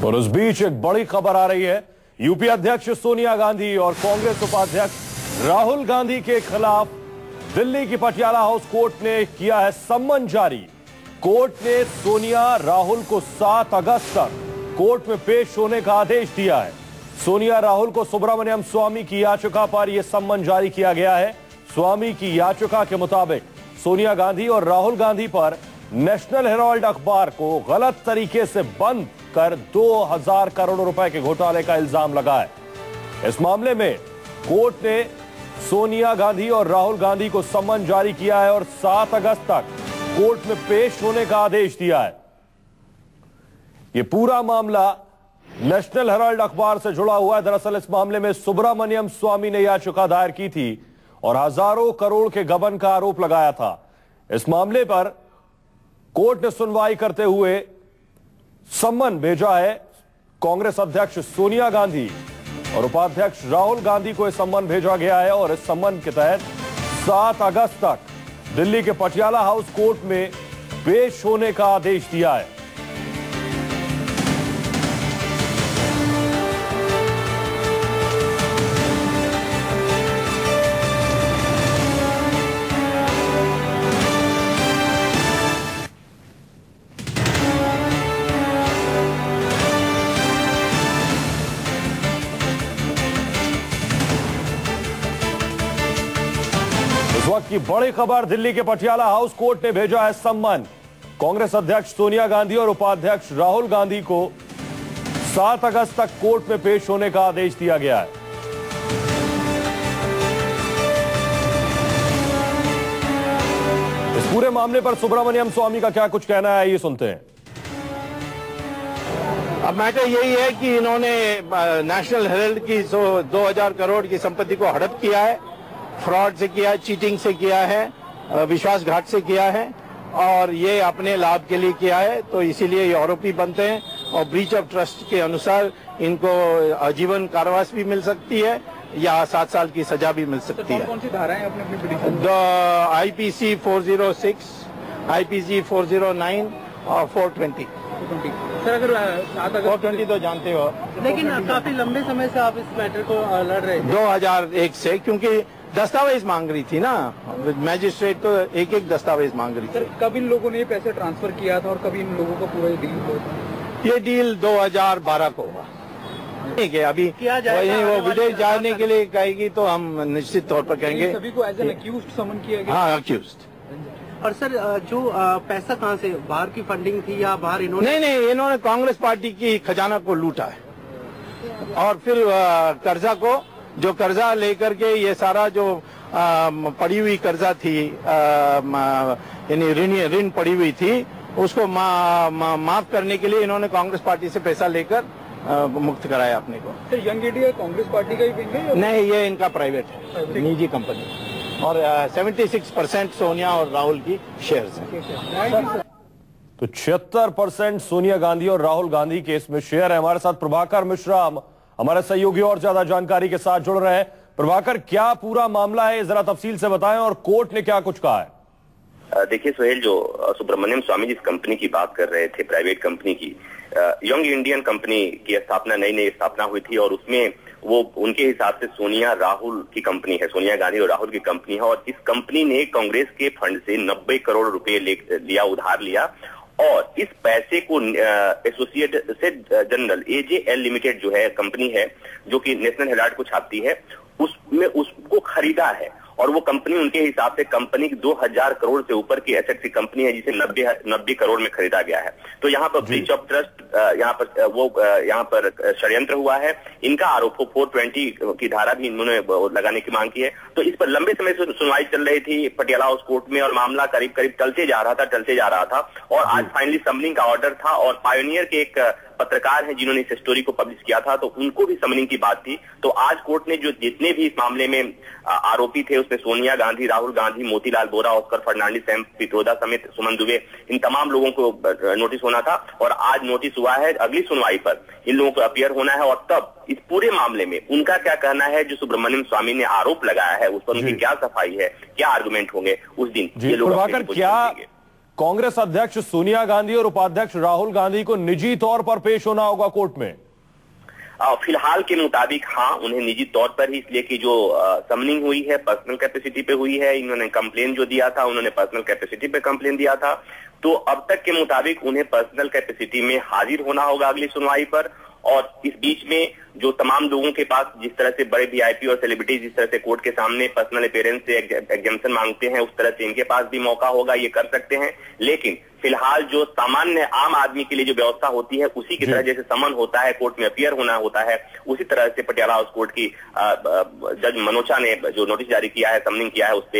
और उस बीच एक बड़ी खबर आ रही है। यूपी अध्यक्ष सोनिया गांधी और कांग्रेस उपाध्यक्ष राहुल गांधी के खिलाफ दिल्ली की पटियाला हाउस कोर्ट ने किया है सम्मन जारी। कोर्ट ने सोनिया राहुल को 7 अगस्त तक कोर्ट में पेश होने का आदेश दिया है। सोनिया राहुल को सुब्रमण्यम स्वामी की याचिका पर यह सम्मन जारी किया गया है। स्वामी की याचिका के मुताबिक सोनिया गांधी और राहुल गांधी पर नेशनल हेराल्ड अखबार को गलत तरीके से बंद कर 2000 करोड़ रुपए के घोटाले का इल्जाम लगा है। इस मामले में कोर्ट ने सोनिया गांधी और राहुल गांधी को सम्मन जारी किया है और 7 अगस्त तक कोर्ट में पेश होने का आदेश दिया है। यह पूरा मामला नेशनल हेराल्ड अखबार से जुड़ा हुआ है। दरअसल इस मामले में सुब्रमण्यम स्वामी ने याचिका दायर की थी और हजारों करोड़ के गबन का आरोप लगाया था। इस मामले पर कोर्ट ने सुनवाई करते हुए सम्मन भेजा है। कांग्रेस अध्यक्ष सोनिया गांधी और उपाध्यक्ष राहुल गांधी को यह सम्मन भेजा गया है और इस सम्मन के तहत 7 अगस्त तक दिल्ली के पटियाला हाउस कोर्ट में पेश होने का आदेश दिया है। इस वक्त की बड़ी खबर, दिल्ली के पटियाला हाउस कोर्ट ने भेजा है सम्मन। कांग्रेस अध्यक्ष सोनिया गांधी और उपाध्यक्ष राहुल गांधी को 7 अगस्त तक कोर्ट में पेश होने का आदेश दिया गया है। इस पूरे मामले पर सुब्रमण्यम स्वामी का क्या कुछ कहना है, ये सुनते हैं। अब मैटर यही है कि इन्होंने नेशनल हेराल्ड की 2000 करोड़ की संपत्ति को हड़प किया है, फ्रॉड से किया है, चीटिंग से किया है, विश्वासघात से किया है और ये अपने लाभ के लिए किया है। तो इसीलिए ये आरोपी बनते हैं और ब्रीच ऑफ ट्रस्ट के अनुसार इनको आजीवन कारावास भी मिल सकती है या 7 साल की सजा भी मिल सकती है। कौन सी धाराएं आपने अपनी पिटीशन? IPC 406, IPC 409 और 420। सर अगर 7 अगस्त 420 तो जानते हो, लेकिन काफी लंबे समय से आप इस मैटर को लड़ रहे थे। 2001 से, क्योंकि दस्तावेज मांग रही थी ना मैजिस्ट्रेट, तो एक एक दस्तावेज मांग रही सर थी। कब इन लोगों ने ये पैसे ट्रांसफर किया था और कब इन लोगों का पूरा डील हुआ? ये डील 2012 को हुआ। ठीक है, अभी वो विदेश जाने के लिए कहेगी तो हम निश्चित तौर पर कहेंगे। सभी को एज एन अक्यूज्ड समन किया गया। हाँ, अक्यूज्ड। और सर जो पैसा कहाँ से, बाहर की फंडिंग थी या बाहर इन्होंने? नहीं, इन्होंने कांग्रेस पार्टी की खजाना को लूटा है और फिर कर्जा को, जो कर्जा लेकर के ये सारा जो पड़ी हुई कर्जा थी, यानी ऋण पड़ी हुई थी, उसको माफ करने के लिए इन्होंने कांग्रेस पार्टी से पैसा लेकर मुक्त कराया अपने को। Sir young India Congress party का ही विंग है? नहीं, ये इनका प्राइवेट है, निजी कंपनी और 76% सोनिया और राहुल की शेयर्स हैं। तो 76% सोनिया गांधी और राहुल गांधी के इसमें शेयर है। हमारे साथ प्रभाकर मिश्रा हमारे सहयोगी और ज्यादा जानकारी के साथ जुड़ रहे हैं। प्रभाकर, क्या पूरा मामला है, जरा तफसील से बताएं और कोर्ट ने क्या कुछ कहा है? देखिए सोहेल, जो सुब्रमण्यम स्वामी जिस कंपनी की बात कर रहे थे, प्राइवेट कंपनी की, यंग इंडियन कंपनी की स्थापना नई स्थापना हुई थी और उसमें वो उनके हिसाब से सोनिया राहुल की कंपनी है, सोनिया गांधी और राहुल की कंपनी है और इस कंपनी ने कांग्रेस के फंड से 90 करोड़ रुपए लिया, उधार लिया और इस पैसे को एसोसिएट जनरल AJL लिमिटेड जो है कंपनी है, जो कि नेशनल हेराल्ड को छापती है, उसमें उसको खरीदा है और वो कंपनी उनके हिसाब से कंपनी की 2000 करोड़ से ऊपर की एसेट की कंपनी है, जिसे 90 करोड़ में खरीदा गया है। तो यहाँ पर ब्रीच ऑफ ट्रस्ट, यहाँ पर षड्यंत्र हुआ है। इनका आरोप हो 420 की धारा भी इन्होंने लगाने की मांग की है। तो इस पर लंबे समय से सुनवाई चल रही थी पटियाला हाउस कोर्ट में और मामला करीब करीब टलते जा रहा था और आज फाइनली समनिंग का ऑर्डर था और पायोनियर के एक पत्रकार हैं जिन्होंने इस स्टोरी को पब्लिश किया था, तो उनको भी समनिंग की बात थी। तो आज कोर्ट ने जो जितने भी इस मामले में आरोपी थे, उसमें सोनिया गांधी, राहुल गांधी, मोतीलाल वोरा, ऑस्कर फर्नांडिस, सैम पित्रोदा समेत सुमन दुबे, इन तमाम लोगों को नोटिस होना था और आज नोटिस हुआ है। अगली सुनवाई पर इन लोगों को अपीयर होना है और तब इस पूरे मामले में उनका क्या कहना है, जो सुब्रमण्यम स्वामी ने आरोप लगाया है उस पर उनकी क्या सफाई है, क्या आर्गुमेंट होंगे, उस दिन ये लोग क्या कांग्रेस अध्यक्ष सोनिया गांधी और उपाध्यक्ष राहुल गांधी को निजी तौर पर पेश होना होगा कोर्ट में? फिलहाल के मुताबिक हाँ, उन्हें निजी तौर पर ही, इसलिए कि जो समनिंग हुई है पर्सनल कैपेसिटी पे हुई है। इन्होंने कंप्लेन जो दिया था उन्होंने पर्सनल कैपेसिटी पे कंप्लेन दिया था, तो अब तक के मुताबिक उन्हें पर्सनल कैपेसिटी में हाजिर होना होगा अगली सुनवाई पर। और इस बीच में जो तमाम लोगों के पास जिस तरह से बड़े वीआईपी और सेलिब्रिटी जिस तरह से कोर्ट के सामने पर्सनल अपीयरेंस से एग्जेम्पशन मांगते हैं, उस तरह से इनके पास भी मौका होगा, ये कर सकते हैं। लेकिन फिलहाल जो सामान्य आम आदमी के लिए जो व्यवस्था होती है उसी की तरह जैसे समन होता है, कोर्ट में अपीयर होना होता है, उसी तरह से पटियाला हाउस कोर्ट की जज मनोचा ने जो नोटिस जारी किया है, समनिंग किया है, उस पे